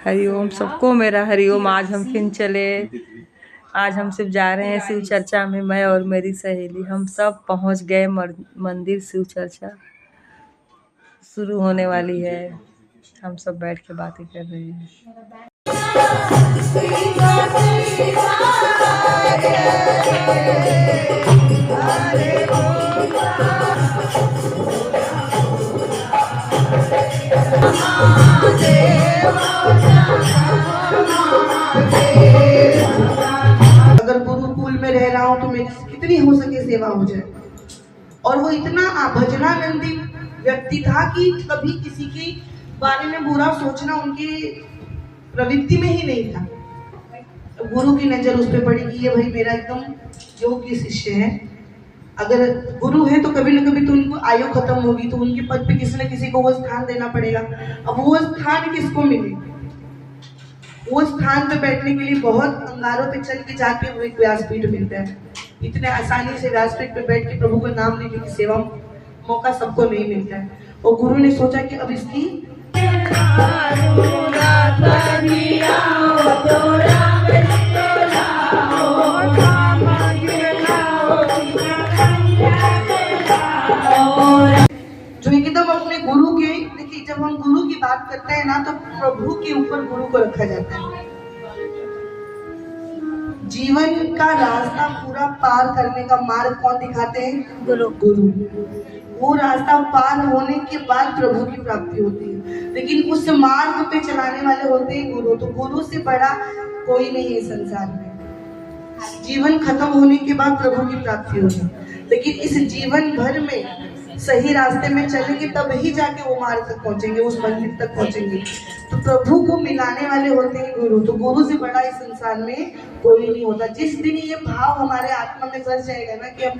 हरिओम सबको मेरा हरिओम। आज हम फिर चले, आज हम सिर्फ जा रहे हैं शिव चर्चा में। मैं और मेरी सहेली हम सब पहुंच गए मंदिर। शिव चर्चा शुरू होने वाली है, हम सब बैठ के बातें कर रहे हैं। अगर गुरुकुल में रह रहा हूँ तो मेरी कितनी हो सके सेवा हो जाए। और वो इतना भजनानंदी व्यक्ति था कि कभी किसी के बारे में बुरा सोचना उनकी प्रवृत्ति में ही नहीं था। गुरु की नजर उस पर पड़ी कि ये भाई मेरा एकदम योग्य शिष्य है। अगर गुरु है तो कभी न कभी तो उनको आयु खत्म होगी, तो उनके पद पे किसी न किसी को वो स्थान देना पड़ेगा। अब वो स्थान किसको मिले? वो स्थान पे बैठने के लिए बहुत अंगारों पे चल के जाके वो एक व्यासपीठ मिलता है। इतने आसानी से व्यासपीठ पे बैठ के प्रभु का नाम लेने की सेवा मौका सबको नहीं मिलता है। और गुरु ने सोचा कि अब इसकी जो एकदम अपने गुरु के, देखिए जब हम गुरु की बात करते हैं ना तो प्रभु के ऊपर गुरु को रखा जाता है। जीवन का रास्ता पूरा पार करने का मार्ग कौन दिखाते हैं? गुरु। वो रास्ता पार होने के बाद प्रभु की प्राप्ति होती है, लेकिन उस मार्ग पे चलाने वाले होते हैं गुरु। तो गुरु से बड़ा कोई नहीं है संसार में। जीवन खत्म होने के बाद प्रभु की प्राप्ति होगी, लेकिन इस जीवन भर में सही रास्ते में चलेंगे तब ही जाके वो मार्ग तक पहुंचेंगे, उस मंदिर तक पहुंचेंगे। तो प्रभु को मिलाने वाले होते हैं गुरु। तो गुरु से बड़ा इस संसार में कोई नहीं होता। जिस दिन ये भाव हमारे आत्मा में बस जाएगा ना कि हम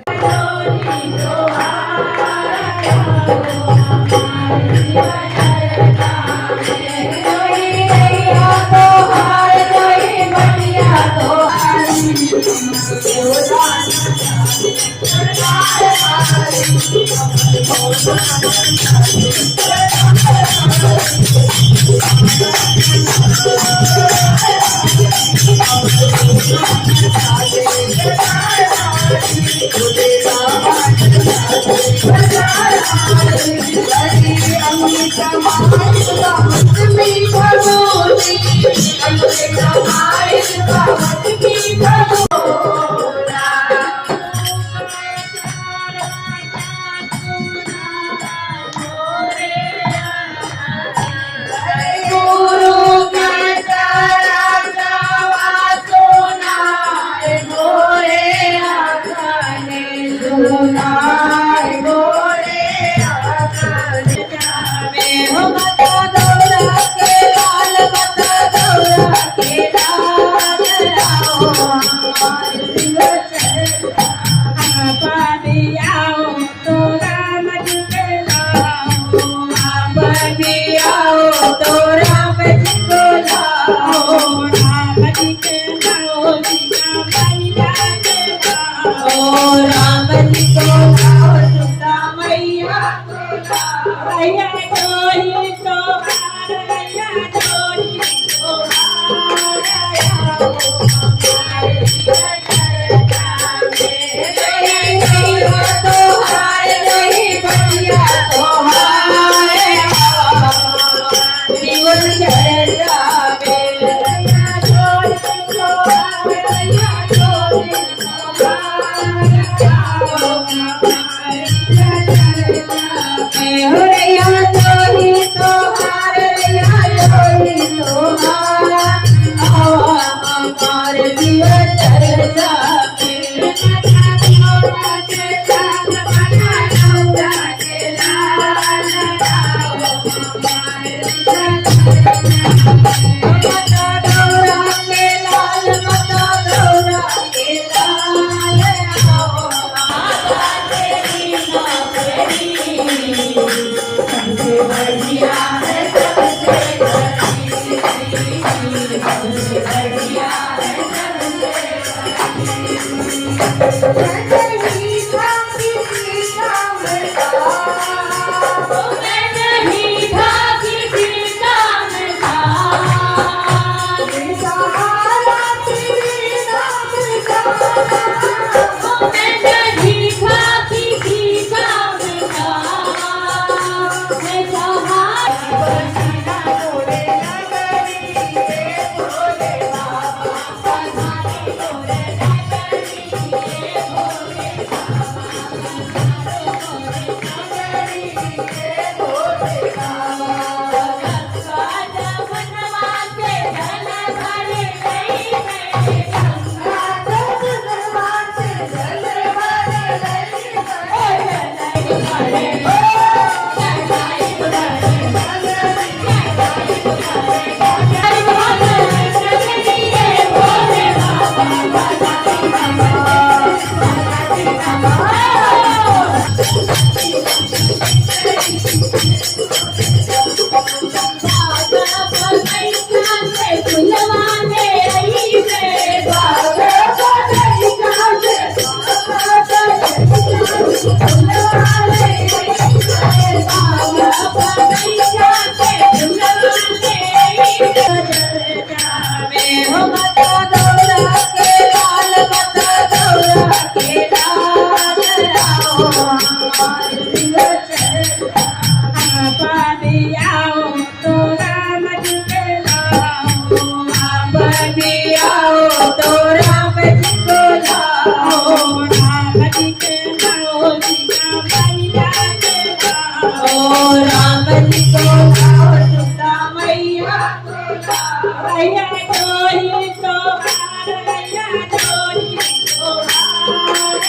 भैया डोली तो भैया डोली तो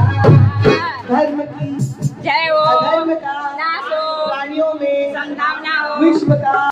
धर्म की जय हो अधर्म का नाश हो प्राणियों में संभावना हो विश्व का